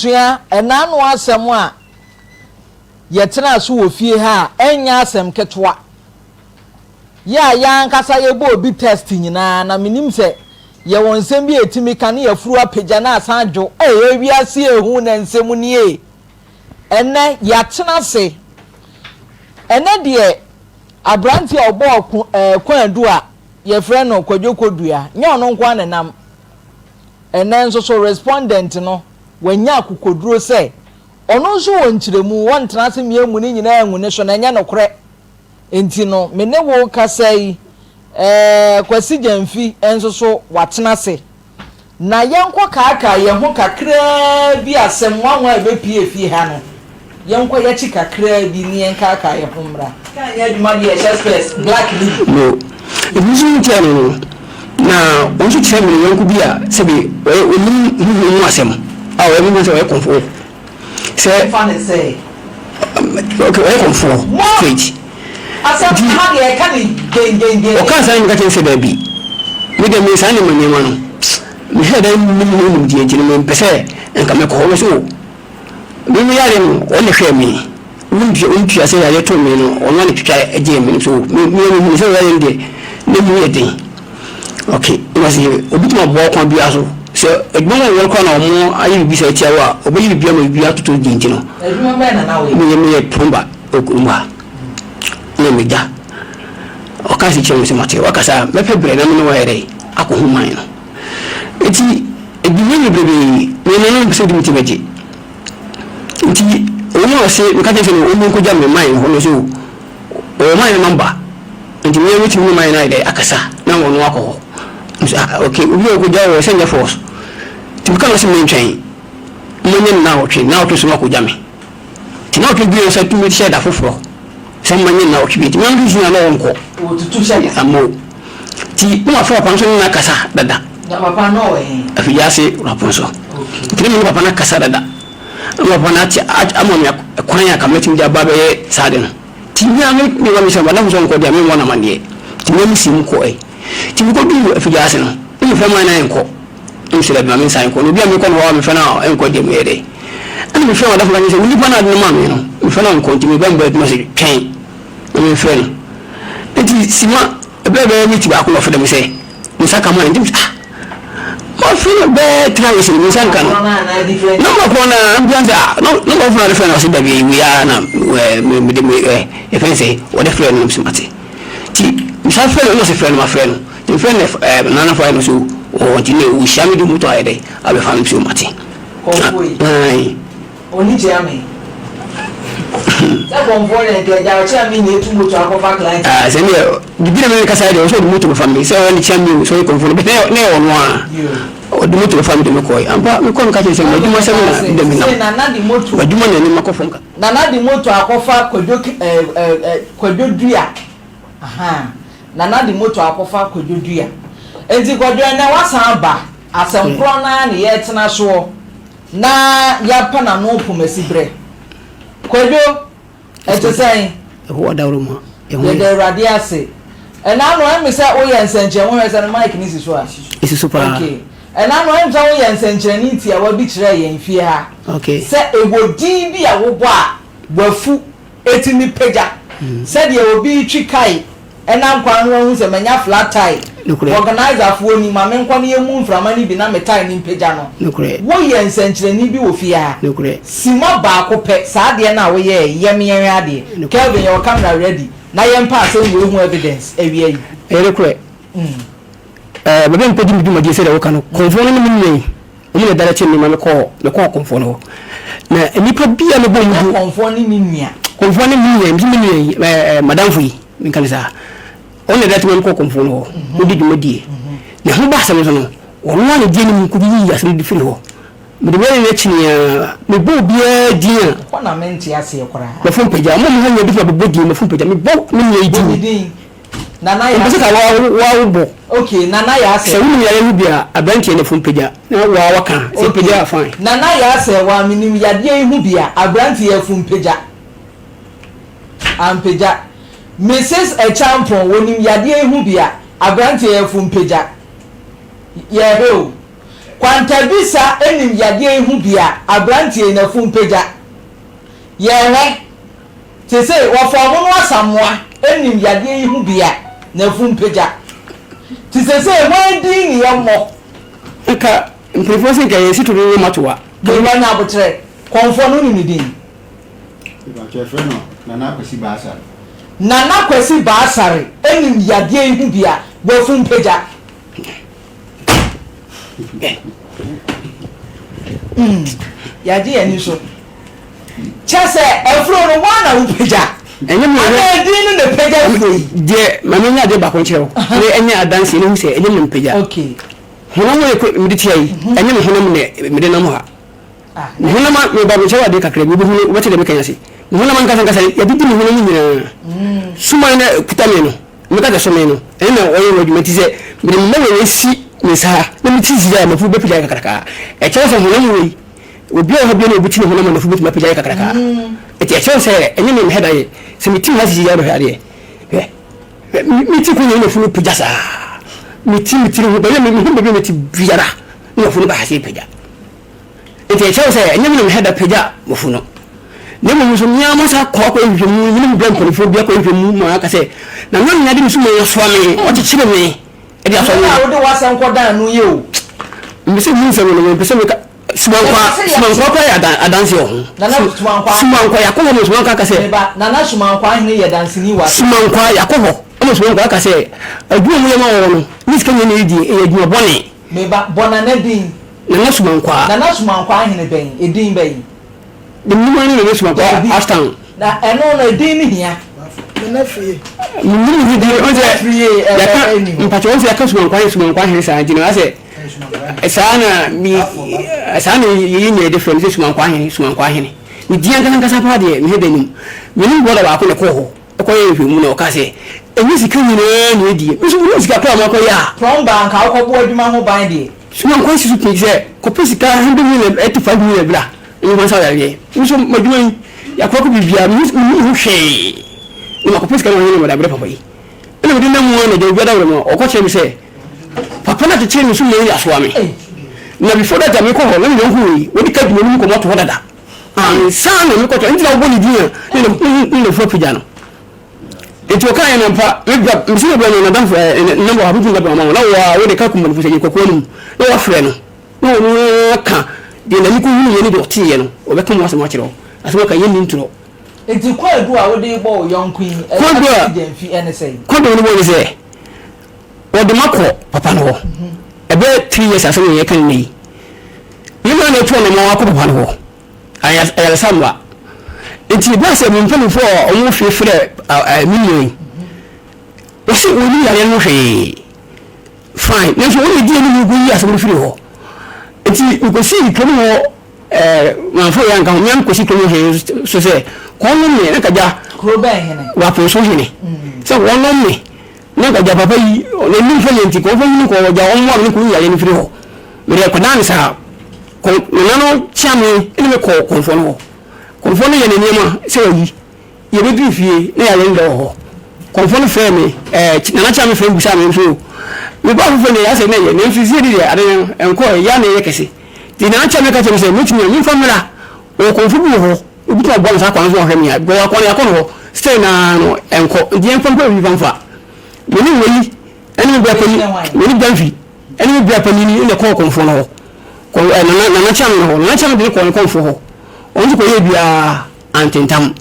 abusua ena no asem a yetena so wo fie ha enya asem ketwa ya nkasa ye bo obi test nyina na minim se ye wonsem bi etimi kan ye furu apagya na asanjo wiase ehu na nsem nie ene yatena se ene de abranti obo kwadu a ye frɛ no kwadwokodua nya ono nkwa nenam ene nso so respondent no wanya akokoduro se ono nso wonkyeremu wontena se miemu ni nyina enwu ne so na nya no korɛ enti no me ne wo kasai kwasi jamfi enso so watena se na yenkɔ kaaka ye ho kakra bi asem wanwa ebepie fie ha no yenkɔ ye chi kakra bi ni yenkaaka ye ho mra kan ye dwuma de chest black leaf no ebuzu ntano na onso kyerɛ me yenko bi a sɛbe onim hu asem a o emi sɛ o konfo sɛ fan say okay o konfo straight asem ha de ka ni gen o kan san ngati se da bi me de me san ni manyema no me hɛ da mu die gine me pese enka me ko so me yare no o le hwɛ me untu ase ya yeto me no onwa ne twitwa eje me so me se yare de ne mu yedin okay it was obitu ma bo kwa bia so se edwuma wo kwa na omo ayi bi se tia wa obayi bia ma bia toto ginti no edwuma be na we me tumba okumba ne meja o ka si chemu se mate wakasa mepe bre na me no were akohuman no eti edwuma ni brebe me no se dimiti beje eti omo se me ka je se no omo ko jam me man ho no so o man number enti me witi me man na ide akasa na wono akọ okay obi o ko jawo send force ti ka no se me ntwen mo nye na otwe na otwe so ko jame ti na otwe bi o se tu me share da foforo se mo nye na otwe bi ti me ndu jina na wonko o tutu share amo ti mo afa pa so na kasa dada na papa no we afi ya se raponso ti me papa na kasa dada papa na ti amo me kwan ya kamati mi aba be sade no ti mi ame mi wa mi se bana so nko dia mi wona mande ti me mi sim ko ti mi ko du afi ya se no mi fa ma na enko mi se da mi sai ko no bia mi ko no wa mi fa na enko dia mi ede ani mi fa wa da fa ni se woni bana no ma mi no mi fa na enko ti mi ba mba ma se twen mi fa no enti sima ebe mi ti ba ko no fa da mi se mi saka ma ndi ma feel bad twice in Sanka. No more na ambiance. No more friend was baby. We are na if I say what a friend of somebody. We have friend was a friend my friend. The friend of none for us who or we shall do muto ide. I will find so much. Only Jamie. That one for the Jamie need to move to our back line. Send you didn't make a side also mutual family. So only champion so you confirm but no one. O du moto family me koy amba me ko nka se me duma se me de me na di moto ba duma ne ni makofonka na di moto akofa kwadwo dua aha na di moto akofa kwadwo dua enti kwadwo na wasan ba asemkro na ne ye tena so na ya pa na no pomasibre kwadwo etesen ho dawro ma ye de radiase na no em se o ye nsenche wo he se no mic ni siso a isi super okay ena no em se wo ye nsenche ti a wa bi kire ye mfie ha okay se ewodin bi a wo bo a wafu etini peja se de obi twi kai ena nkwan ho hu se manya flat tire organizer fo ni ma me nkwan ye mu mframa ni bi na metai ni peja no wo ye nsenche ni bi wo fie ha sima ba ko pe sa de na wo ye yemyen ade Kelvin your camera ready na ye mpa se wo hu evidence ewie yi erekure bebe mpedi mi duma je se de wo kan konfo no mi nyi omo le dara che ni ma me ko konfo no na nipa bia me bom du konfo ni mi nia madam fu mi kan sa on le dara ko konfo no mo di duma die na ho ba sa no no won na die ni ku bi ya se di fi no me de we chi ni me bo bia die ko na menti ase ekora me fun peja mo mo nya di fa bo die me fun peja me bo me nya di nana ya se ka wa bo okay nana ya se se wuni ya hu bia abrantie ne fun peja na wa kan se peja fine nana ya se wa minim ya de hu bia abrantie fun peja ampeja Mrs. Echampon wonim ya de hu bia abrantie fun peja ye ho kwantabisa enim yade hu bia abrantie na fumpeja yewe te say wo fo mo asamoa enim yade hu bia na fumpeja te say wan din ni yammo nka mprefosi nka yesi to no matoa do ba na abotre konfo no ni din ba chefre no nana kwesi baasare enim yade hu bia wo fumpeja yaji yani so chese efro no wana upeja enye me ana din no peja foi de mamenya de ba ko nkyerɛ ne enye adanse ne hu sɛ enye me peja okay hono mo ko mi ditia yi enye me hono mo ne me de nam ha hono ma me ba nkyerɛ de kakra bi hu wate de me kanya se hono ma nkasa ya bi me hono ni nyina suma ne kutame no me ka de so me no ene oyo no dwumati sɛ me me si me sa na me ti zia ma fu be peja kakra e kyerɛ sɛ hono mo yi obi a hobi na obi ti ne hono ma na fu be peja kakra eti kyerɛ sɛ enye me heda yi sɛ me ti ha si ya do ha de me ti ko ne fu peja sa miti ho ba me meti biara na fu no ba hase peja eti kyerɛ sɛ enye me heda peja mo fu no ne mo so nya mo sa ko nhwemu ni mo blan konfo bia ko nhwemu mo aka sɛ na no nya de mi so mo so ame o kyekere me e dia so na wo de wasan ko dan no ye o mi se mi se mo pese me ka sumankwa ya adanse ho nana sumankwa ya ko mo sumankwa aka sɛ nana sumankwa ne ye danse ni wa sumankwa ya ko ho mo sumankwa aka sɛ adua mo ye ma wo no ni sika nye ne di e adua bone me ba bona na din nana sumankwa hene ben edin ben de mu mani ne sumankwa astan na eno na edin ni hia na fie mu di on se ya ka mpacho on se ya ka sumankwa hene sa di no ase sana mi sana yi ne different sumankwa hene ni di an kan pa de mi hebe nim mi nim boda ba ko ne ko ho ko ye hwe mu na o ka se enyi sika nyina ne di mi so mu sika kwa ma ko ya from bank ka ko bo adwuma ho ban de sumankwa si su pese ko pesika 185 million bla ni ma sa ya ye mi so madwuma ya ko bibia mi hu hwe ni ma ko pesika no ne ma da bre papa yi ene bi na mu na de bi da bre mo o ko che mi se papa na tete mi so le ya so ame na before that me ko ho na mi hu yi wodi ka dwuma mi ko mo to dada sana mi ko to nti na wo ni dia ni fo pija no enti o kan na mpa mi se be no na dan number ha bu ga ma na wa wo de ka kuma no fo ko ko ni na wa frɛ no na wo ka de na ni ko hu ye ni do tie ye no o be ka mo asema kyerɛ asema ka ye ni nturo enti ko edu a wo de bo yonku yi e fi ene sei ko do ni bo ni se o de makɔ papa no ebe 3 years asema ye kan ni ni ma na to na ma akɔ papa no ayala samba enti ba se mi mpani fo o mo fi frɛ million o se o ni yare no hwe fine na so o di ni go yi asema firi ho enti ko si ko no ma fo ya nkan nyam ko si ko no he so se ko no ne na kaja kro ba hene wa po so hene so won no ne na kaja papa yi o ni fo yenti ko fo ni ko ja o mo ni ko yare ni firi ho me re ko dan sa ko no chame ene ko konfo no konfo no ye ne niema se yi ye be du fie na ya ndo ho konfo no fe me na chame fe busa me so me ba fo ne ya se na ye ne fi sie di ade enko ya na ye kese di na chame ka chame se mutumi ni famila o konfo bu ho obi to bo sa kwan so ho me ya bo ya kwan ya ko stay na no enko di enko pa wi famfa me ni weli ene be pa ni me ni danfi ene be pa ni ne ko konfo no ko na cham de ko konfo ho onji ko ye bia antentam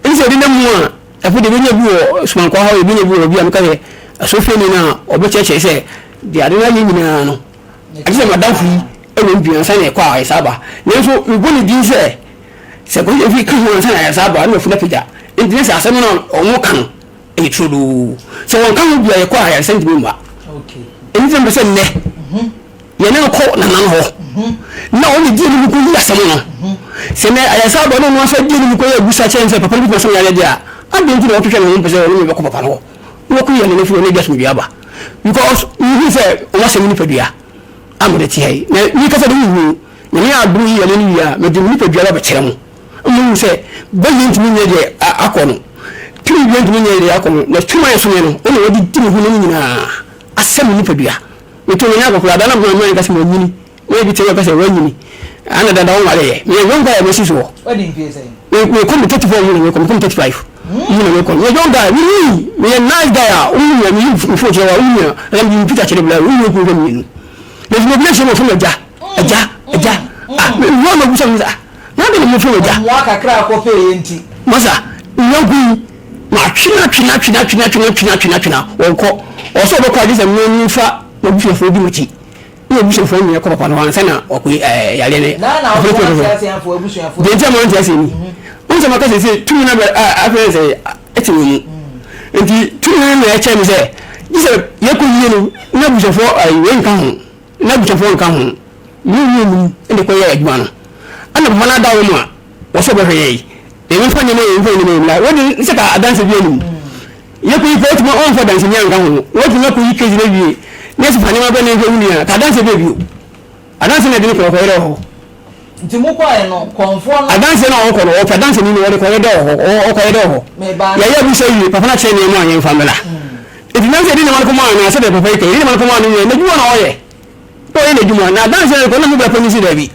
nse de mu a afu de benya bi o suman ko ho benya bi o bia mka ye asofie ni na obecheche se de ade na nyina no ade ma danfi e wo bia nsa na ko a saba nenso mi ni din se ko ye fi kan ho nsa na saba na fu na pija ndine se asem no omo kan e trudu so won kan bia ye ko a sent mi mba okay enze mbe se ne ye ne ko na nan ho na o ni di ni ko yi asem no se ne ayasa ba no no so di ni ko ye busa chense papa bi ko so ya dia ande nti o twehwe no pese o ni be ko papa no wo ko ye ne fi o ne gas mi bia ba because you say o wa se ni padua am de ti hai na ni ka sa de hu na ni adru yi ye ni ya me de ni padua ba kyerɛ mu se ba yin ti ni ye de akɔ no tiri bi yin ti ni ye de akɔ no na tuma ye so ne no o ne wodi ti ni hu no nyina asɛm ni padua o to nya ko kula da na mo ka se mo nyini we bi tewe pese wanyini ana dada won wale me yonga ya mesi so wedding pay say we come 34 you we come 35 you know we come we yonga we nice guy we me fo je wa we me Peter Chilebla we ko gami le mo bile se mo fo ja wo mo busa mi na de mo fo ja mo akakra ko pay enti masa yongu ma twina wonko oso be kwa dise me fa mo busa fo di muti ni busa fo mi ko pa no ansa na okui yale ne na o se afo abusu afo de je mo ntia se ni unse maka se tumi na afa se eti ni enti tumi na e che mi se dise ye ko yi no na busa fo we nka ho na busa fo nka ho ni ende ko ye adwuma no ana mo na da wo mu a wo so be hwe yi e fa ni la wodi se ka adanse bi enu ye ko yi ko tuma on fa danse nya nka ho wodi na ko yi keji na bi nesi fani ma bene nge unia ka danse be bi adanse na de ko ko ere ho nti mo kwa no konfo no adanse na o ko no o fa danse ni wodi ko ere ho o ko ere ho ya ya bi se yi papa na che ni mo anyen famila e di nanse di na man ko ma na se de papa ke ni man ko ma ni na juwa na o ye to ye na juwa na danse ko na mo ba polisi da bi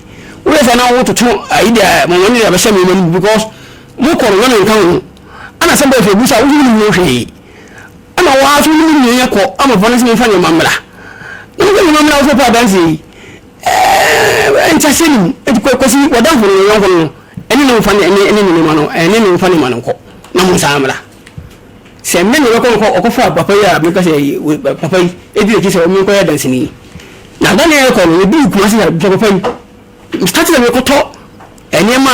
we fa na wo tutu aida mo woni da ba shame mo because mo ko no na nkan ana se ba fe busa wo ni mo hwe ana wa so ni ye ko ama polisi mi fa ni mamla ni mamla wo fa danse enchasini ko si wadan fo no yon eni no fani eni no mano eni no fani mano ko na mun samla se men no ko fa papa ya bi ka se papa e bi ki se o mi ko ya dansini na dan e ko no bi ku asi ya papa start na ko to eni ma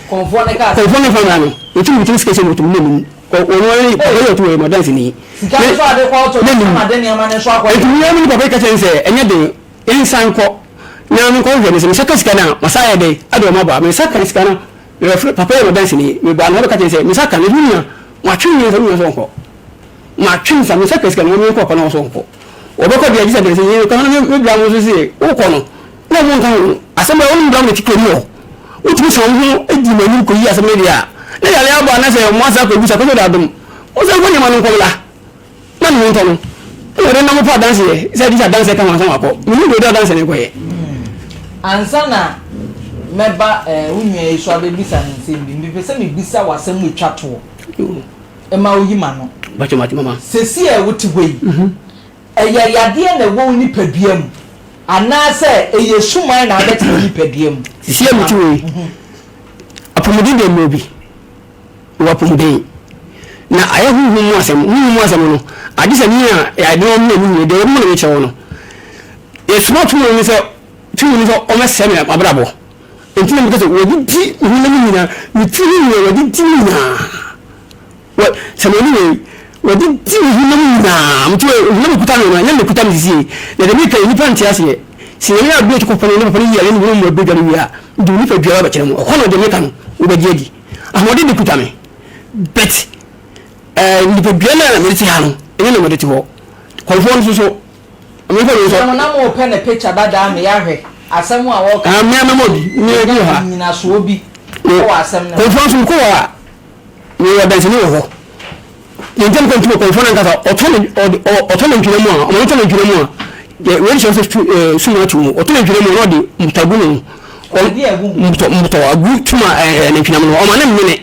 konfo ne ka konfo ne fa na no etu mi tin skese no to mu ko ono ni papa ya to e ma dansini sika so ade ko to ma de ne ma ne so akwa etu mi papa ka se enye de insan ko na mi ko hwene se saka sika na masaya de ado ma ba me saka sika na me papa e dance ni me ba no ka se me saka ne dunia ma twin ni so ko ma twin sa me saka sika na me ko na so ko o be ko bi ajisa de se ni ko na me bra mo so se o ko no na mo nkan asema o ni bra mo tikeri o o tumi so ho edi mani ko yi asema dia na ya le aba na se mo asa ko bi sa ko da dum o se ko ni manu ko la na ni nkan no ore na mo fa dance ye se di sa dance ka ma so ko mi ni do dance ne ko ye ansa na meba unye iso abebisa nsembi mbipese me bisa wasem etwa to e ma oyima no bacho mati mama sesi e wuti hoi eye yade na wo ni paduam ana se eye suman na abeti ni paduam sesi e muti hoi apomudi de mobi wa pomudi na aye hu mu asem no adisa ni a ya de o mu de mo na che wono e smart mo ni se tu ni so o mesem ya abrabo enti na mkaso wo di hu na ni na ni ti ni wo di na wo samani ni wo di hu na ni na mtu wo kuta na nya kuta ni sisi na de mi kai ni panti asiye si ni na bi ko pano ni pano ya ni mo be gari ya du ni fa biara ba kire mo ko no de mi kan wo be jedi ahmodi ni kuta me bet ni be biara na mi ti hanu ene no mo de ti ho ko fo so mi ko so na mo pe na picture bada me ya hwe asemu a wo ka mi amemodi ni e bi ha ni na so obi ko asem na ko fo so ko wa ni wa dansi ni wo ni ntem ko tuko ko fo na kasa otono ntwene mu a o otono ntwene mu a ye we so su na tumu otono ntwene mu no di mutagu muto agu tuma ne ntwene mu o ma na mmene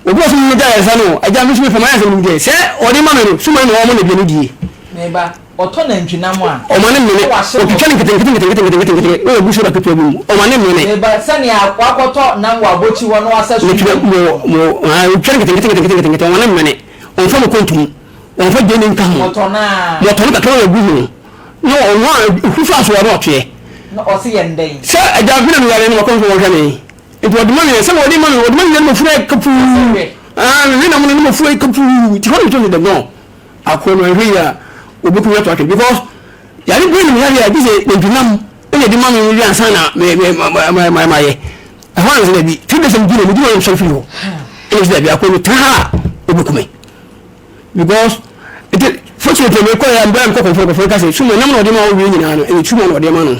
obi so mu da ya sa no aja mi so fa ma ya so mu de se o di ma me no su ma no o mo na bi no die meba otono ntwene mu a o ma na mmene o kitchen kete o bu so da pepe mu o ma na mmene meba sani akwakoto na wa bochi wo no asa su mo kitchen kete o ma na mmene on fa mo kontum on fa deni nka ho otona ka to egu no no on ku fa so wa no tue no o se yenden se aja bi na mi yare no ko wo hwane eto oduma mi se wo di ma mi mo fura kapu mi na mo fura kapu ti ho to de no akono hia obi ku yato because yare bi ni yare ya bi se edunam ene di ma mi wi ansa na ma ye e ho anse bi ti de se bi ni di wo so fi ho e se bi akono ta obi ku me because it fortunately me ko ya mbam ko ko ka se sumo nam no de ma wo wi nyina no e tumo no de ma no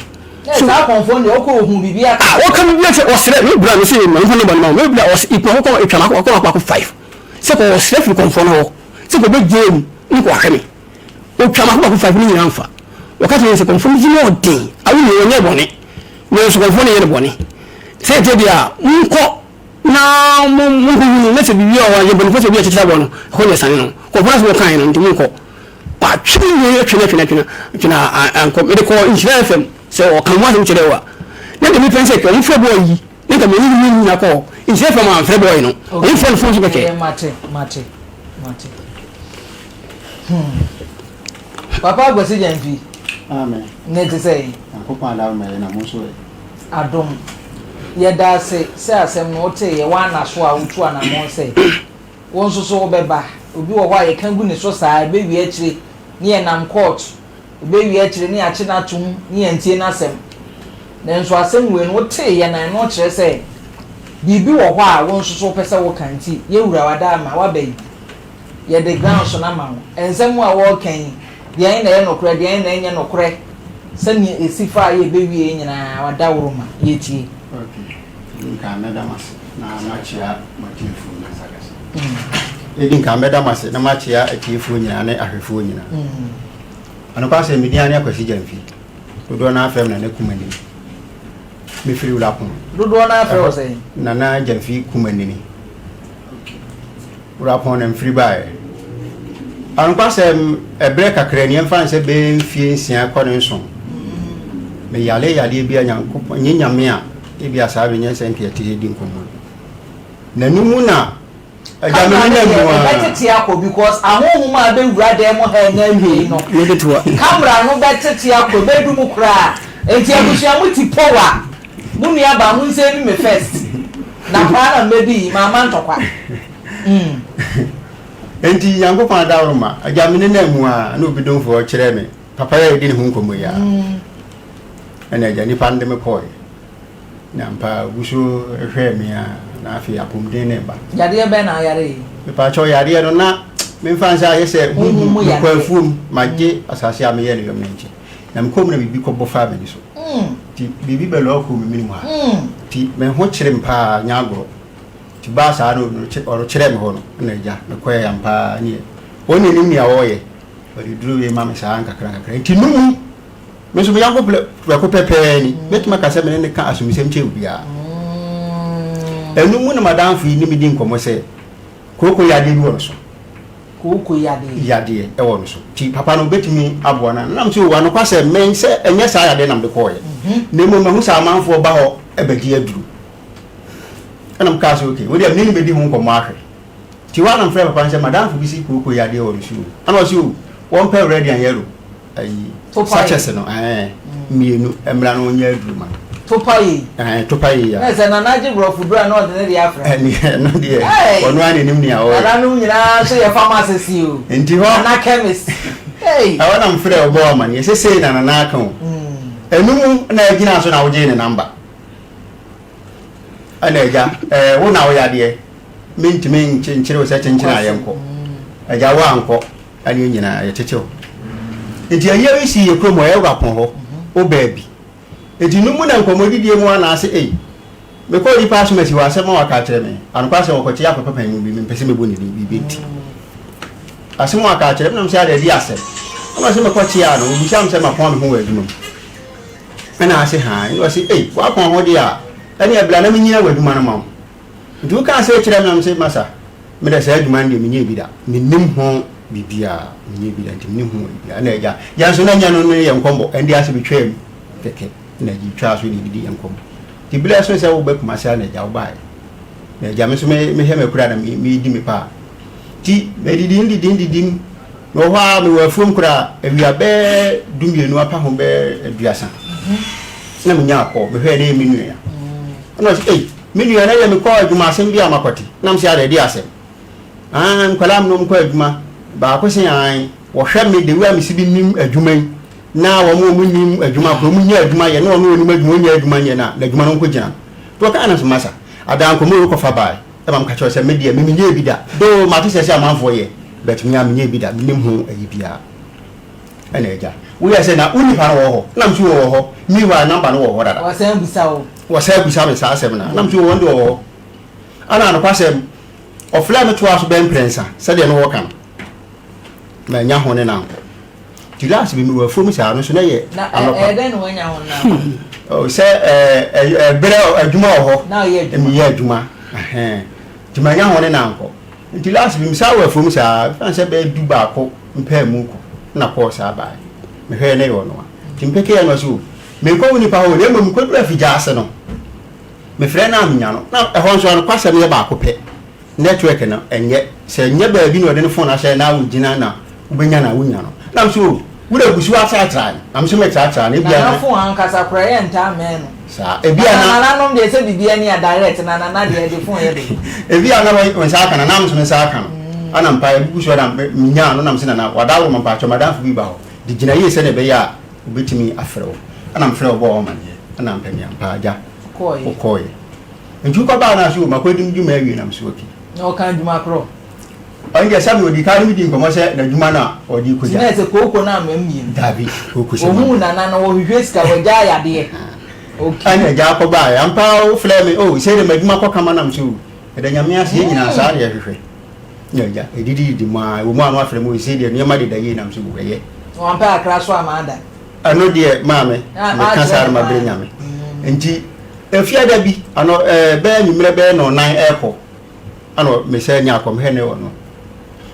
so a konfo ne o ko hu bibia ka o kan bi se o sere me bra me se ma nfa no ba no me bra o ipo ko e twa ko 5 se ko o sere fi konfo no se ko be game ni ko akame o twa ma ko 5 ni nyina nfa wakati se konfo ni mo den awu ni onye bone no so konfo ni ye bone se te bia nko na mo na se bibi o ye bone fo se bia tete bono ko ne san no ko fo so kan no nko pa twi ni twena anko me de ko insurance fm se o kan wa se kire wa na de mi pense ke on fo boy yi na de me ni na ko insurance fm an fo boy no on fo fo so ke mate papa go se janfi amen ne te say akokwa ala me na mo so adom ye da se asem no te ye wa na so a utu ana mo se won so so beba obi wo wa ye kan gu ne so saa be wi akire ni ye nam court be wi akire ni ache na tum ni ye ntie na asem na nso asem we no te ye na no kire se bibi wo ho a won so so pese wo kanti ye wura wada ma wa be ye de ground so na ma ensem a wo kan dia na ye nokure dia na enye nokure sani esifa ye be wi nyina wada wuruma ye tie okay nka medamas na machia matifu na sagasa nka medamas na machia atifu nyina na ahwefu nyina anopa se media ne akwasi janfi dodo na afem na ne kumani me firi wala pon dodo na afem o se na janfi kumani ni wala pon na firi bae anopa se ebre kakra ni emfa se be mfie nsia kɔne nso me yale bia nyanko nyame a ebi asabe nya senti ati di nkomo na numu na ajamene na mu a betete akọ because ahohum a be wura dem ha na hwe no camera no betete akọ bedu mu kra enti abushia mu ti power mu nua ba mu nse bi me first na para mebi mama ntokwa enti yango pa dawroma ajamene na mu a na obi don fo kire me papa ya di ne hu nkomo ya ana ajani pande me koy na mpa guso hwe me a na afi apomden ne ba yade be na yare me pa cho yade no na me fansa yese hu kwafuum magge asase a me ye ne yom nche na me kom na bibi ko bofa me so ti bibi be lo ko me minimu ha ti me ho kire mpa nyagoro ti ba sa no oro kire me ho no na ja me koy ya mpa ni woni ni a wo ye ori duru we ma me sa anka kra ti numu me so yango ko pepe ni betima ka se me ne ka asumisem che ubia enu mu na madam fi ni mi din komo se koko yade bi wono so koko yade e wono so ti papa no betimi abona na mse wo no kwase men se enye sa yade na mbe ko ye na mo mahu sa amanfo ba ho e bagi aduru ana mka so okay wo dia ni be di hu komo ahwe ti wa na mfre papa nse madam fi bi si koko yade wono so ana so won pe ready an yellow ayi sachets no mienu emra no nya aduru ma topai ya ese na naji bro fudura no de ne afra no de onu ani nim ni awo ara no nyina so ye pharmacist o enti ho na chemist awana mfre obo amani ese sei na aka o enum na agina so na wo je ne number ana eja wo na wo ya de mintime nchinchere wo se chinchere ayenko eja wo anko ani nyina ye chechew enti aye isi ye kromo ye rapon ho o baby enti numu na nkomodidie mu ana ase me ko ripa so mesi wa se ma waka kire me anu kwa se wo ko chia papa pan mu bi me pese me boni bi beti ase mo waka kire me na me se ade di ase ama se me ko chia no bi sha me se ma pon me ho wa aduma ana ase ha yo se wa pon ho dia ani abla na me nyina wa aduma no ma ndu ka se kire me na me se masa me da se aduma ndi me nya bi da me nim ho bibia nye bi da ntim hu bibia na eja ya so na nya no ye nkombo endi ase bi twam keke na ji twa so ni di nkombo ti bile so se wo be kuma sha na eja wo bai na eja me so me he me kura na me di me pa ti me di no ha me wa fum kura ewia be dumienu apa ho be aduasa na me nya akọ me hwe na me nua na so me nua na ye me ko adwuma asem bi amakoti na me sha da di asem nkwala no mko adwuma ba ko se an wo hwe me de wa me sibi nim adwuma na wo mo nim adwuma ko mu nya adwuma ye na wo nim adwuma nya adwuma ye na adwuma no ko gina to ka ana so masa adan ko mo ko fa ba e ba mka cho se me de me nya bi da do ma to se se amanfo ye bet me nya bi da me nim ho ayi bia ana eja wo ya se na uni pa wo ho na mtu wo ho mi wa number no wo ho dada wa se busa me sa asem na mtu wo ndo wo ana no kwasem ofla me to aso ben prensa se de no wo kan na nya ho ne na ti last bi mi wa fom sa no so na ye den no nya ho na o se bere adwuma ho na ye mi ye adwuma ti ma nya ho ne na nko ti last bi mi sa wa fom sa fan se be du ba ko mpa mu ko na ko sa ba me hwe ne yo no ti mpeke ya no so me ko ni pa ho le mo ko dura fi jaase no me frɛ na amnya no na ɛhɔ nso no kwasɛ me ba ko pɛ network no enye se nye ba bi no de no phone ahye na wo gina na ubenya na wunya no na so wura gusu atra am so me atra na bia na phone an kasa kra ye nta me no sa e bia na no de se bibia ni direct na de de phone ye de e bia na wo sa aka na am so me sa aka no ana mpa e gusu na nya no na mse na wadawo mpa cho madam fu bi ba ho di gina ye se na be ya obetimi afrewo ana mfrewo bo o manye ana mpa mi ampa aja koye nju ko ba na so makodim djuma awie na mso oki no kan djuma kro anje sabi odi ka mi di nkomo se na djuma na odi ko ja na se koko na mammi dabi koko se omu na wo hwehwe ska wo ja ya de okay anya ja ko ba ya mpa o flame o se de madjuma ko kama na mso eda nyame ase nyina sa de hwehwe nya edidi di ma wo mu anu afre mo se de nyama de da ye na mso wo ye o mpa akra so amanda ano de maame me kansa ma bre nyame nti efiada bi ano be nyimre be no nan eko ano me se nya akom he ne wono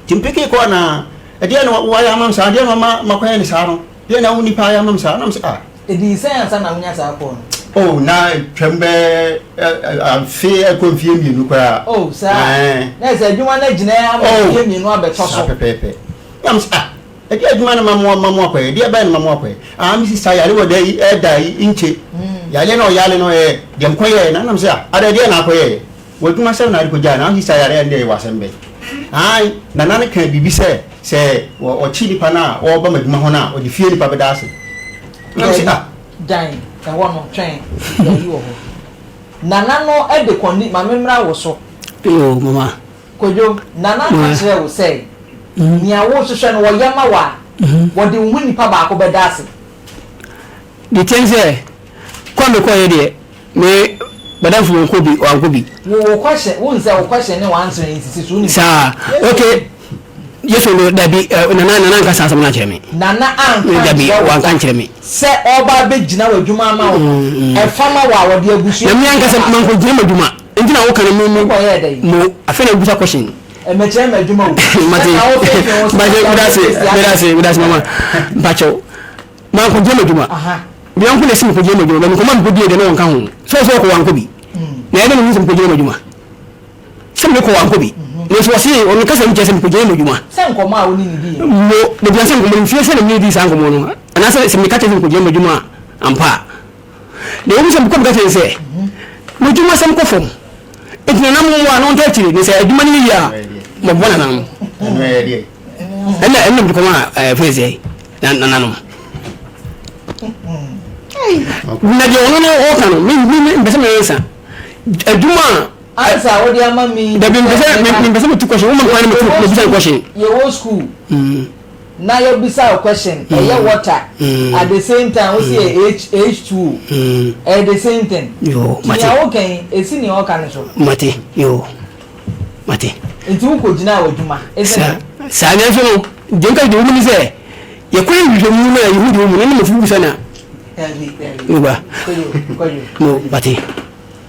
timpeke ko na e de no wa ya mam sa de no ma ko he ni sa no de na woni pa ya mam sa na ah e di se ansa na munya sa ko oh na twembe amfi ekonfie mienu kwa oh sa na se adwuma na gina amfie mienu abeto so pepepe yam sa e de adwuma na mamu akwa e de ba na mamu akwa mi si sa ya le wode e dai inche yale no dem ko ye na nam se ada de na ko ye woduma se na ko ja na hi sa yare ende wasembe ai na nan kan bibi se o chili pana o ba maduma ho na o di fie ni pa bedase nam se dan e wo no twen ya yi wo ho nana no e de konni ma memra wo so yo mama kojo nana ka kire wo se ni awo hwehwe no wo yama wa wo de hu ni pa ba ko bedase the thing say kwame ko ye de me badam fu nko bi o anko bi wo question wo nse wo question ne answer insisi so ni sa okay yeso no dabi nana nka sa na kire me nana an dabi wan kan kire me se oba be gina wadwuma ma wo e fama wa wo de agusu na mi anka se man ko gina madwuma entina wo kan me ko ye dai mo afena agusa question e me chere madwuma wo mate bidase mama bacho man ko gina madwuma aha bi an ko le sim ko gina madwuma ko man ko die de no kan ho so ko wan ko bi na ede no sim ko gina madwuma sem ko wan ko bi no so si on ka sem jesem ko gina madwuma sen ko ma woni ni di mo de bi sem ko mo fi se ni di san ko mo no ana se sem ka jesem ko gina madwuma ampa de wo sem ko ka te se madwuma sem ko fom etina na mo wa no ta chiri ni se adwuma ni ya mo bona na ena ko ma feze na no na de ono o kanu mi bese me yesa aduma ansa wo de ama mi da bi bese me tu question wo man kwani me tu bisa question ye wo school na yo bisa question e ye water at the same time we say H2 at the same thing yo mate ya wo kan esi ni o kan so mate yo mate enti wo ko gina wadwuma sa na so no jenka de wo ni se ye kwani hwe mu na ye hu de mu na me fu bisa na Uba. No, bati.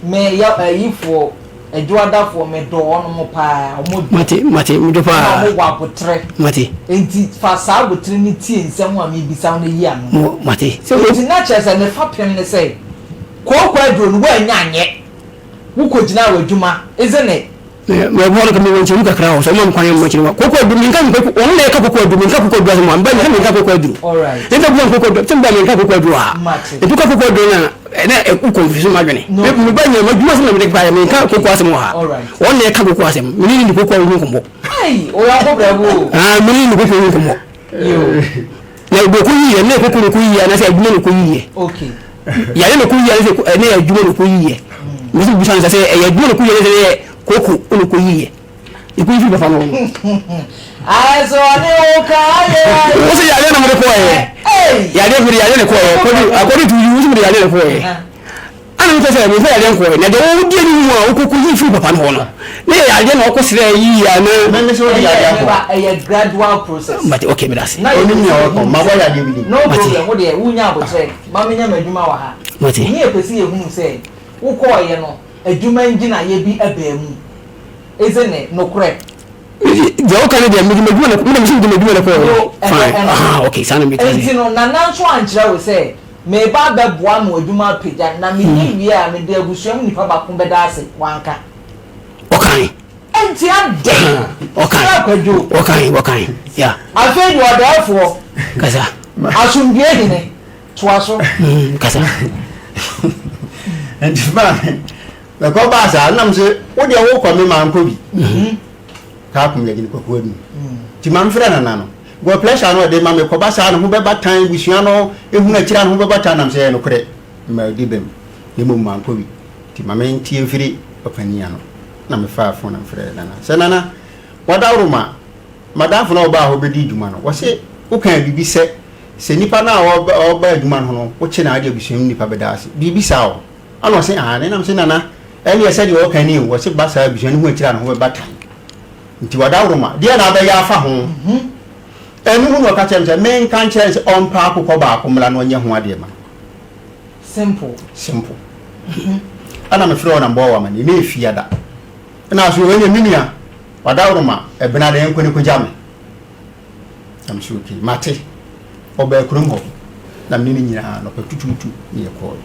Me ya yifo ejuada fo me do ono mo pa mo mate mo do pa mo wa potre mate enti fa sa potre ni tie nsem a me bisa no yi ano mo mate so enti na chese ne fa pem ne say ko adro no wa nya anye wo ko gina wa dwuma ezene me bo ko me won chemu kakra o so mo kwan mo chemu ko adro min kan ko on le ka ko adro min ka ko adro mo amba ni ka ko adro all right enta bo ko adro timba min ka ko adro ha enti ka ko adro na na ku confusion ma dwene me ba nya ma dwuma so me ba min ka ko asem ha on le ka ko asem min ni ko ko hu ko mo ai o ya ko bravo min ni ko hu ko mo yo na bo ko yi ne ko ko yi na se adwuma ko yi okay ya ne ko yi ne adwuma ko yi mi so bi san se e adwuma ko yi ne koko ko yi iku yi ba fa no aso ni o ka ye o se ya le na mo ko ye ya le ko ye ko akori tu yu mu ya le ko ye I'm saying, we're very young. Now, the old dear who could you feel upon honor? Nay, I didn't know, a gradual process. But okay, but that's no problem. What they would say, Mamma Majumaha. what Here, Pessi, who say, who call you know, a Juman Gina, ye be a bear. Isn't it? No crap. The old Canadian okay, son, because Nana Swan will say, may Baba one more Juma Pijan, Nami, yeah, me dear, who show me Papa Kumbedasi, Wanka. Okay. And Okay, yeah. I think you are there for Gaza. I should be in it. Twasso, Gaza. And man, the Cobasa, and I'm saying, what do you walk on me, man? Could Captain Legin Cocoon. Timam Frenano. Go pleasure, no, de Mamma Cobasa, who by time with Yano, if you met who by time I'm saying, no credit, Dibem, the Mumman Cobi, Timamen Tia Free, Openiano. Number 5 phone and Fred. Senana, what Aruma, Madame from Oba who be Jumano, was it? Who can be said? Say Nipa now or by Juman, what an idea be showing Nipa Bedas, be sour. I don't say, and I'm saying, Nana, earlier said you all can you, was it Bassa, Bijan, which ran over back. Into what Aruma, dear Nada Yafa home. And who will catch them, main conscience on Paco Coba, Kumlan when you're simple. And I'm a floor and bowerman, you may fear that. And as you any minia, Wadaruma, a Benada and Kunikujami. I'm sure Mate, or Bear Krumho, Naminia, no Petutu, near call.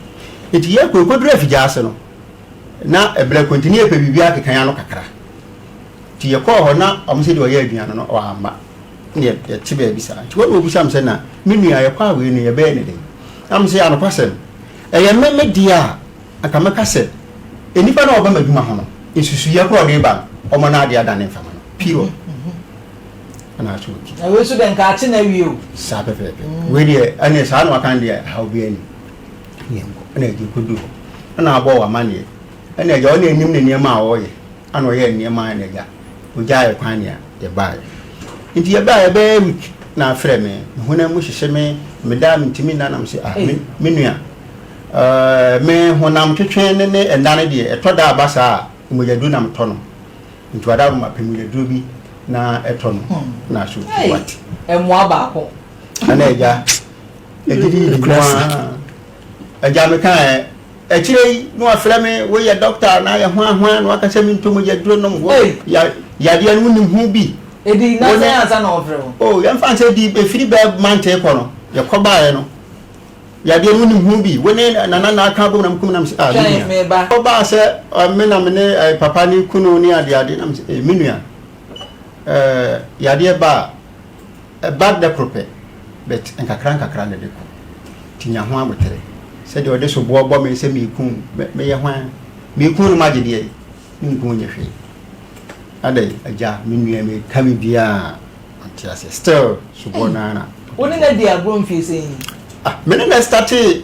It ye could refugee arsenal. Now a black continue to be a Cayano Cacra. To your call her now, I'm saying to a Yabiano or Amba. Near the Tibet beside. What will be some senna? Minia, a power in your bed. I'm saying a person. A young dear, a Kamaka said, and if I know about Mahono. It's your neighbor or Manadia than infamous. Pure. And I told you. I wish you then catching a view. Sabe, really, and yes, I know I can't how be any. And you could do. And I bought money. And I only knew near my oil. And we near mine again. We die a pioneer, the buy. Into your buy a bear week. Now, Freme, when I wish to say me, Madame Timina, I'm saying, Minia. Me, when I'm to train and Danny, a toda bassa. We do nam tonum into a down map in the druby na a tonum na shoot what And Wabaco. and a Jamaica actually no flame where your doctor now your one what I send into my dronum Yadian wouldn't who be It did not as an offer. Oh, young fancy deep a free bad man take on your cobayano. Yadian wouldn't who be when Nana carbon and Kunam Oba said, Menamene, a Papani Kunonia, the Adinam, a Minia. Yadia bar, a bad deprope, but and Cacranca craned the cook. Tina Juan would tell. Said your dish of war bomb and send me coon, may a wine. Me coon magidia, in Gunya Fee. Ade, a jar, Minia may come via still, Subonana. Wouldn't that be a grown facing? Many started,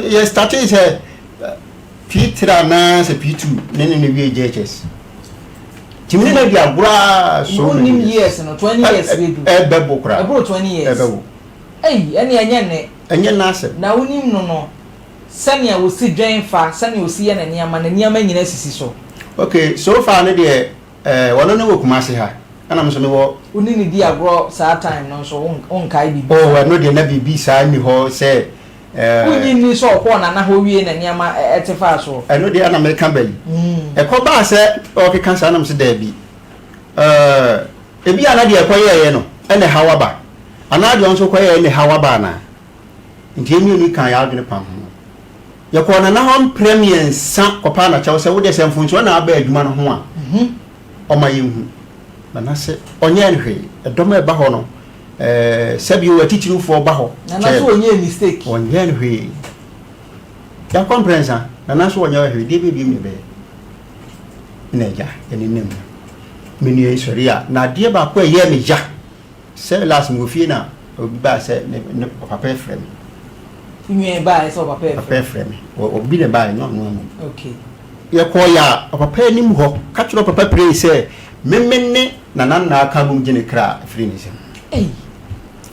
yes, started Peter Nance, a P2, then in the VHS. Timina Gabra, so many years, no 20 years, a bebo crab, about 20 years. Hey, any and your Nasa. Now, we need no. Sanya will see Jane fast, Sunny will see an and Yaman and Yaman in so. Okay, so far, dear, one on the work, Massiha, and I'm so we need dear grow sad time, no so on Kaibi. Oh, I know the Navy B side me ho say. We didn't saw one and a whole year and Yama at a fast. I know the American belly. A coba said, okay, can't say, I'm so Debbie. If you are not the acquire, and the Hawaba. And I don't so quite any Hawabana. In Timmy, can I argue upon him? Your corner now premium San Copana Chelsea with the same function, one I beg man one. On my young. And I said, on Yanry, a domer Bahono. Said you were teaching for Baho. And that's one year mistake. On Yanry. Your comprehension, and that's what you're here, David me bed. Neja, and in name. Mini Soria, now dear Bakwe Yemi Jack. Say last Mufina, or Bass said, Papa friend. You may buy so Papa friend, or be the buy, not normal. Okay. Your choir of a penny ho, catch up a pepper, say, Memene, Nanana, Kabum Genicra, Frinism. Eh.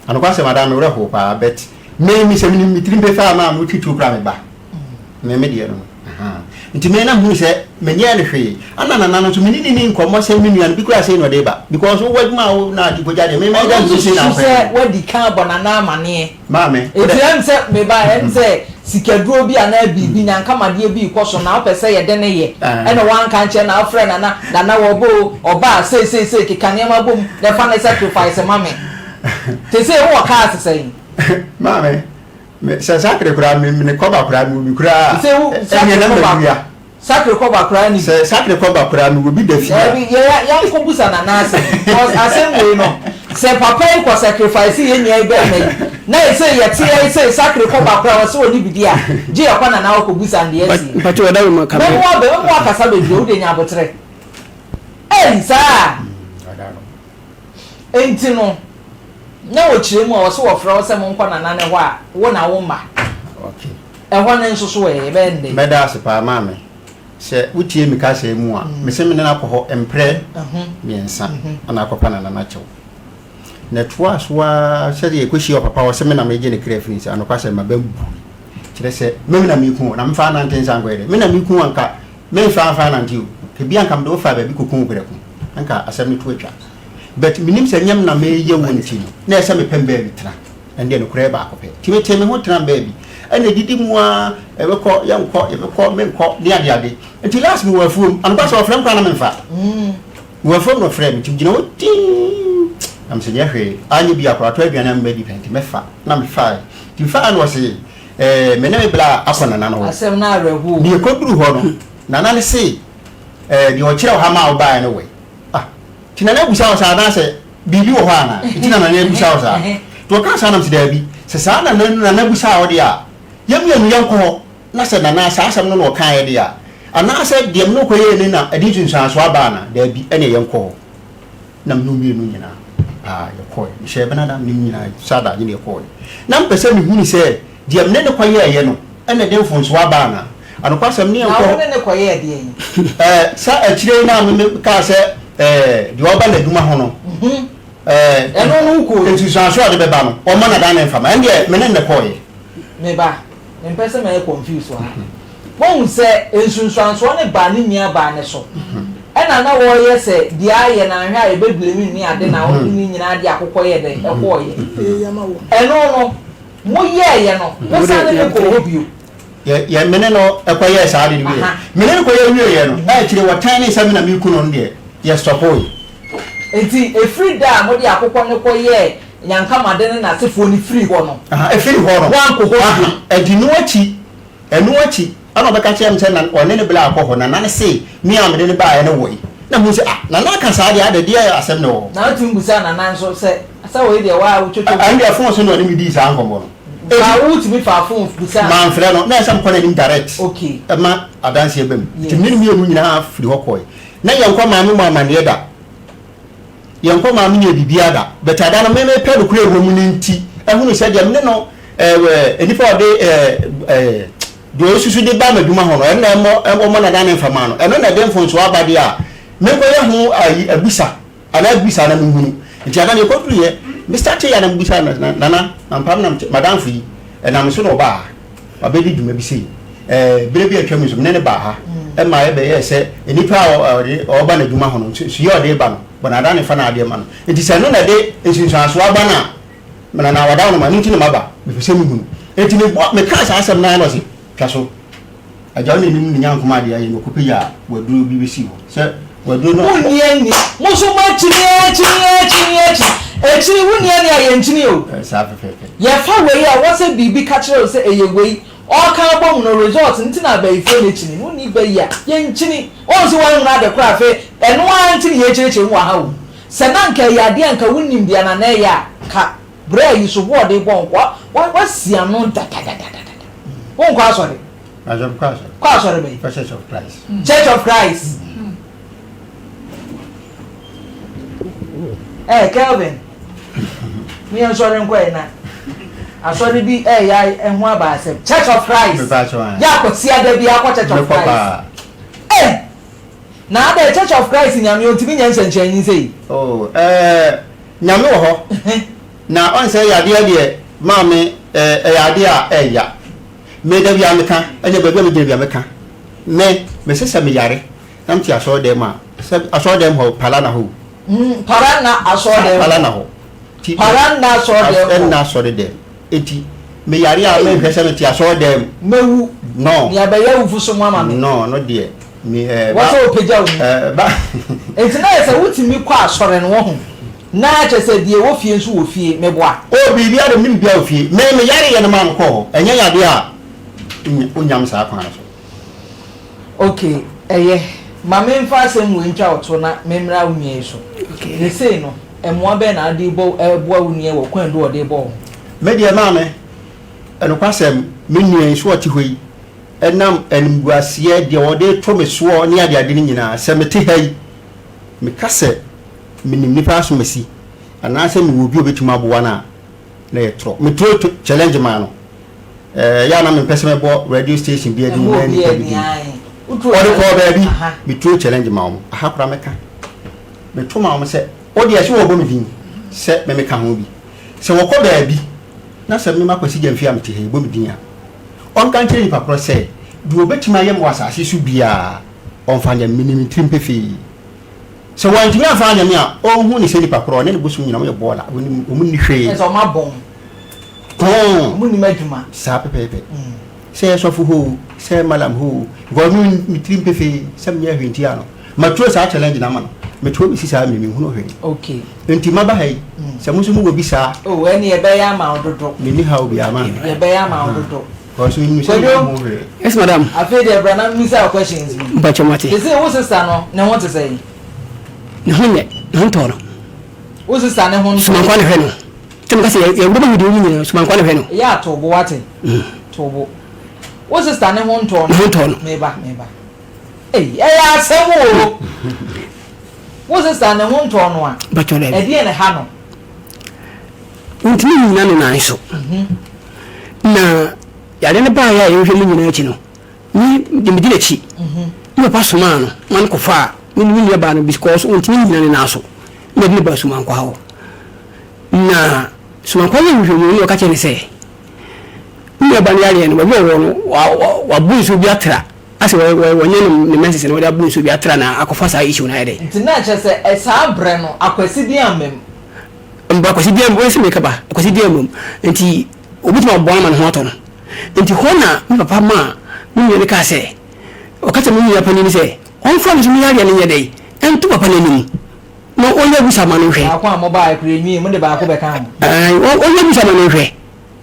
And of course, Madame Rahopa, bet, may Miss Emily between the farmer, which you cram back. me media no nti me na hu se menye ne hwe ana no so menini ni nkomo se menua no bi kura se no dey ba because wo waduma wo na di goja de me da so se na se wadi kan bonana amane maame etem se me ba en se sikaduro bi ana bibi nyanka made bi ikoso na opese ye de ne ye ene wan kan che na afre na wo bo oba se kikane ma bom the final sacrifice mame te se wo ka se maame me sakre kura me koba kura mi kura se wo sakre koba kura ni se sakre koba kura mi bi da fia ya nkobusa na nase because assembly no se papa ko sacrifice ye nya ibe na say ye tie say sakre koba kura wo se oni bidia je yakwa na okobusa ndi esi mpacho wada we maka me mo akasa be o de nya abotre sa enti no na wo chire mu wo so wo fra wo se mo nkwa na ne ho a wo na wo ma okay ho ne nso so we be nde meda se pa maame se wutie mi ka se mu a me se me na akọ empre miensa ana akọpa na na chew na toa soa se de ekoshi o papa wo se me na me je ne kra fini se anokwa se mabambu kire se me na me ku na mfa na ntensa ngwede me na me ku anka me fa na ntiu ke bi anka me do fa ba bi kokun gure ku anka asem ne to atwa but minim se nyam na me ye wonti no na ese me pembe bi tra ende no kura ba akọpe ti me ho tra ba bi ene didi mu a ebekọ me nkọ dia enti last me wafum anba so frem kwa na me fa wafum no frem ti gina woti am se dia hwe anyi bi akwa to aduana me di penti me fa na me fa ti fa no se me na me bla akọ na no asem na arehu di koduru ho no na ne se di o kire ha ma o ba no we tina na busa o sa na se bibi wo ho ana tina na busa o sa to ka sa na se da bi se sa na busa o dia yamyanu yanko na se na sa asam no kan ye dia ana se dem no koye ni na adi tunsan so aba na da bi ene yanko na mnu mi nu nyina yakoi she bana da nim nyina sada ni yakoi na mpese mi huni se dem ne koye ye no ene dem fon so aba na ano kwasam ni yanko na ne koye de yi sa akire na me ka se di oba na duma ho no eno no ko tunsan so ade be ba no o ma na da na mfa ma ende me ne koye me ba mpese me confuse wa won se ensunsuanso ne ba ne nia ba ne so ena na wo ye se dia ye na hwa e beblemi ni ade na wo ni nyina ade akokọ ye de e ko ye eno no mo ye no wo sa ne ko hobio ye mene no e ko ye sa ade ni we mene ko ye wie ye no e kire watan ne sa me na mi ku no de ye stop o enti e free da mo de akokọ ne ko ye nyanka madene na sefo ni free ho no e free ho no wan ko ho e di no achi ana obeka chem se na one ne bla akọ na na se mi am de ne ba ye ne wo na mu se na na ka sa de dia asem ne wo na tumbusa na nan so se asa wo de wa wo chocho and dia phone so no ni mi di sa ankomo no ba wo ti mi fa phone busa man frɛ no na sam kɔ na ni direct okay e ma adanse e bam ti mi mi enu nyina free ho kɔ na ye nkɔ ma mu ma ne da ye nkɔ ma mu ne bibia da beta da no me pɛ do kure wo mu ni nti ehunu se dia me no enipa ode do susu de ba maduma ho no eno na dan mfama no eno na dem fonso abade a me ko ye hu ayi abusa na muhunu nti ana ne ko duru ye me start ya na abusa na ampam na madam fi na me so no ba abedi duma bi sei bere bi atwa me so ne ba ha e ma ye be ye se enipa o ba na duma ho no so ye ode ba no bona dan fa na ade ma no nti se no na de ensunsuanso aba na na wada no ma nti no maba me fi se muhunu enti me ka sa asem na no se kaso ajaw ne nim nyan kuma de ayi no kopi ya waduro bi besi ho se waduro no wunye ni mo so ma chini wunye ni aye nchini o sa fe ye fa we ya wo se bibi ka kire se eye we o kan bom no result nti na ba ifo ne chini wuni ba ya ye nchini o so wan na de kra fe eno an nchini ye chire mu ha o se na nka ya de nka wunnim bia na ya ka bra yi so wo de bon kwa sia no da won kwa sorry kwa sorry be Church of Christ Kelvin me an sorry nko na asori bi ya enhu aba asem Church of Christ ya ko sia da bi akọ Church of Christ na ada Church of Christ nyame ontimi nya nsɛnkyɛn sei nyame wo ho na on say ya de maame ya de a ya me da bia meka anya ba me bia meka me sesa me yare nam ti aso dem a aso dem ho palana ho parana aso dem palana ho ti parana aso dem na aso dem enti me yare a me hwese me ti aso dem mewu no ya ba ya wufu so mama me no de me what so peja wu ba enti na yesa wutimi kwa asore no ho na chese die wo fie nso wo fie meboa o bibia de nim bia wo fie me yare ye no ma nko enya yade a unyam sa kwa so okay mama mfa sem we ntwa oto na memra umie so okay say no emwa be na ade bo eboa unie wo kwan do ode bo me de ma me eno kwasem me nuen so oti hoi enam enbuasie de ode to me so ne ade ni nyina se me te hai me kase me nim nipa so masi ana se me wo bi obetuma aboa na ye tro me tro challenge ma no ya na me pese me bo radio station bi adi na ni bi odi ko baby me tro challenge ma mo aha kura meka me to ma mo se odi ahye wo bo me din se me ka ho bi se wo ko baby na se me makwasi jamfi am te he bo me din a on kan kire ni papro se du obetima yem wasase su bia on fanya minimum trimpefi so wan timi afanya me a on hu ni se ni papro ne bosu nyina mo ye bola o mu ni hwe e so ma bon mu ni madwuma sa pepepe se so fu ho se malam ho go mi trimpefi sam nya hwenti ano matro sa challenge na ma no metro bi sisa mi hu no hwe okay enti mabahai se musu mu go bi sa oh eni e be ya ma ododo ni ha obi ama e be ya ma ododo because we say yes madam afi de brana misa questions bi bachomati they say wo sister no na want to say ne honye non toro wo sister ne hon suma kwa ne hwe no tem ka se ya gbo video ni nyina suma kwa ne hwe no ya to bo wate to bo wo sister ne hon to no me ba ya sewo wo sister ne hon to no a bachole e die ne ha no untini nyina no nan so na yale ne ba ya yehwe mu nyina achi no ni de medi na chi ni pa soma no man ko fa ni ya ba no because untini nyina ne na so na ni ba soma kwa ho na soma kwa yehwe mu ni o ka chene se ni ba ni yale no ba wo no wa bu so bi atra ase wo nye ne message no da bu so bi atra na akofa sa issue na ide ntina che se e sa bre no akwasi di amem mba akwasi di amem wo se meka ba akwasi di amem enti obitima bo ama no ho ato no enti hona mi papa ma mi yele ka se o ka temi ya pani ni se on from mi ya ne yede entu papa na ni no o ye busa ma no hwe akwa mo ba akure nwi mo de ba ko be ka mo o ye busa ma no hwe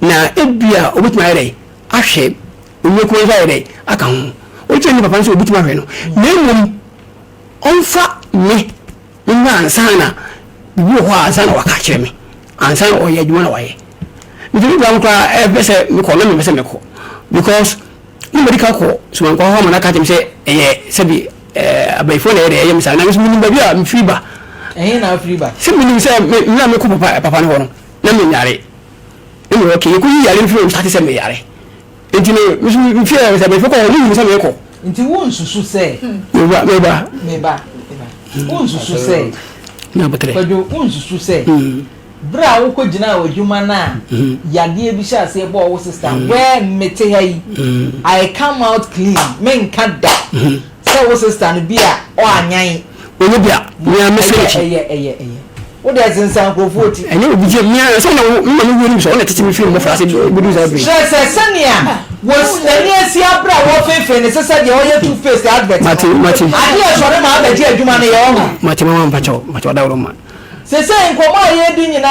na ebia obitima yede ahwe onye ko ya yede aka ho o che ni papa nso obitima hwe no na emum onfa ne nwa ansana bi ho ansana waka kire me ansana o ye adwuma na waye mi ba nkwa bese mi ko no mi bese me ko because ni medical ko so man ko ho mana ka tem se se bi abaifo na ere mi sa na mi ba bia mi free ba na free ba se mi ni se na me ko papa no ho no na mi nyare ni o ke ko yi yare free start se me yare enti no mi free se abaifo ko ni mi se me ko nti wo nsusu se me ba wo nsusu se na botre ko jo wo nsusu se bra wo ko gina wadwuma na yade bi sha se bo wo sister where mete hai I come out clean men kada so wo sister no bia o anyan onye bia me message wo de zinsan krofoti ene obi je me so na me no woni so na tete me film mo frase budu za bri se sania was na si abra wo fefe ne sesa de o ye two face advert mati ade so re ma ba je adwuma ne yo ho mati mama mpacho da woro ma se nkoma ye di nyina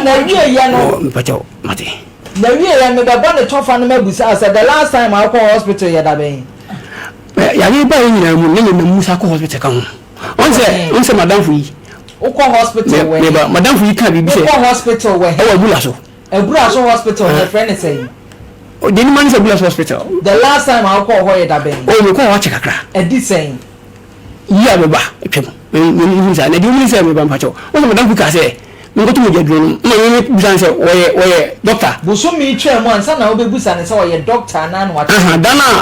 na wie ya no mpacho mati na wie ya me baba ne tofa no mabusa asa the last time I call hospital ya da ben ya ni ba nyina mu ne na musa ko hospital ka ho onse madam fu yi o ko hospital we ba madam fu yi ka bi bi se o ko hospital we e wa bulaso hospital na friend say o de ni man se bulaso hospital the last time I call ho ya da ben o me ko wa chekakra e di saying ya baba twem ni sa na di mi se me ba mpacho o madam fu ka se mi ko tu je duro no ma ni busan se oye doctor buso mi twa mo ansa na obebusa ne se oye doctor na na wa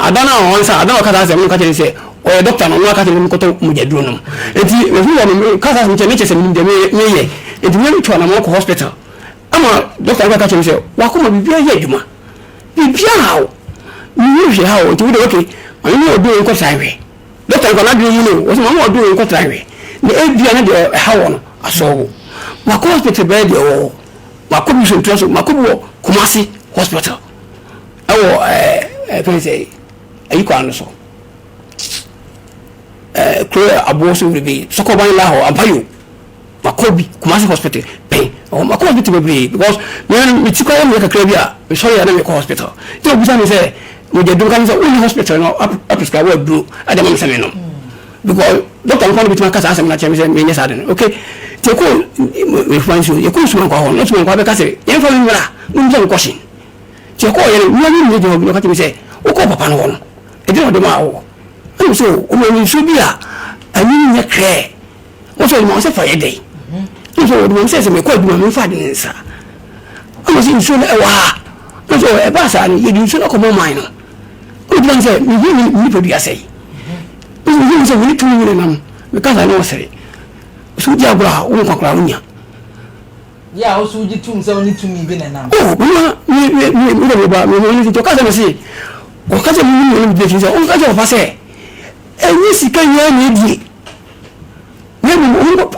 adana on sa adana ka ta se mi ka tell se oye doctor no wa ka tell mi ko to mu je duro no enti we hu wa ka sa mi che se mi de me ye enti mi twa na mo ko hospital ama doctor ka tell se wa ko ma bibia ye adwuma bibia hawo you see how to do okay. I know doing what I way. That I cannot do you was my more doing what I way. The ABN how I saw. My hospital bed or my commission trust my Kumasi Hospital. I can say, you can't so. Clear abortion will be so called by Lao and Payu. Makobi, Kumasi Hospital, pay, or Makobi to be because when we took a clear, we saw you at hospital. You know, say, with the Dugan hospital, up to Sky Blue at the Monsanto. Because Doctor Connie with my cousin and James and okay. Take all with one shoe, you could smoke on, not smoke because you don't question. Take all you look at me say, O Papa, I don't know. And so, when you should be I mean, you care. What's all most for a day? So, one says, I'm quite doing fighting, sir. I was in soon a while. That's all a bass, and you should not come on mine. Good one said, you put your say. You say, we need to know because I know say. So, Jabra, won't clown. Yeah, also you two only to me, been enough. Oh, we to cousin say. Or cousin, you will say. And this is can you need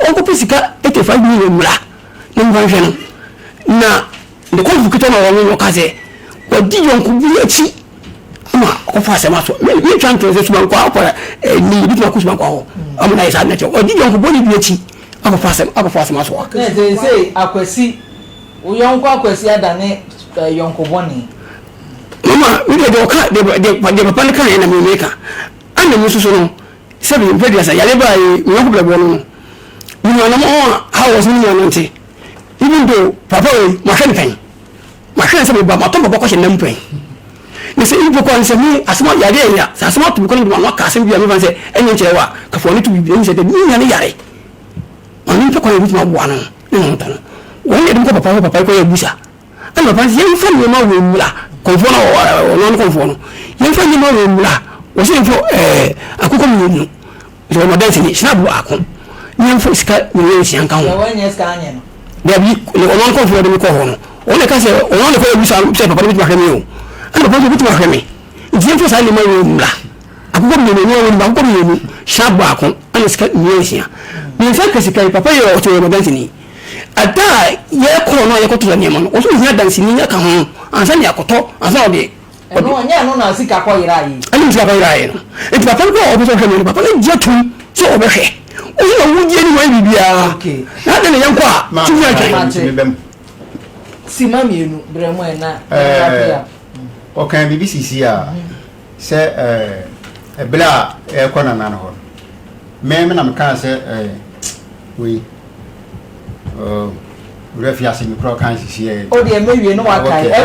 Uncle Pisica, 85 million. Now, the qualification of your cousin, what did you be a cheat? Of us, you trying to this one cooperate and need to push my call. I'm nice at nature. Or did you body be a cheat? I'm a fast muscle. They say, I could see young Quaquasia than young Coboni. Mamma, we did your car, the panic enemy maker. And the Musuno, 7 previous, I never know. You know no more how was me even though Papa, my friend, my friends about my top of question and pay. You say, if you can me as much idea, as much to become one casting, you never say, and you say, for it to be being said, me and Yari. Only to call with my one. When you don't go Papa Busa. And my friends, young friend, you know, conform or non conform. Young friend, you know, was in for a cocoon. You are not dancing, snap walk. Young folks cut the way she encountered. There be one comfort in the corner. Only can say, only for you shall say, Papa, with my canoe. And the body with my canoe. It's just I my room. I put me in the room, sharp back and it's cut me. In fact, as a Papa, or to a dancing. At that, yeah, corner, I got to the name. Also, not dancing in your car, and send your coto, and all day. No, I see Capoy. I didn't say I. It's Papa go over to him, Papa, just so over here. Oh, anyway, we are okay. Not in a young part. See, Mammy, Bremona. Okay, BBC here. Say, a blah, a corner man. Ma'am, I'm can't say, we refusing the crock hands here. Oh, dear, maybe you know what I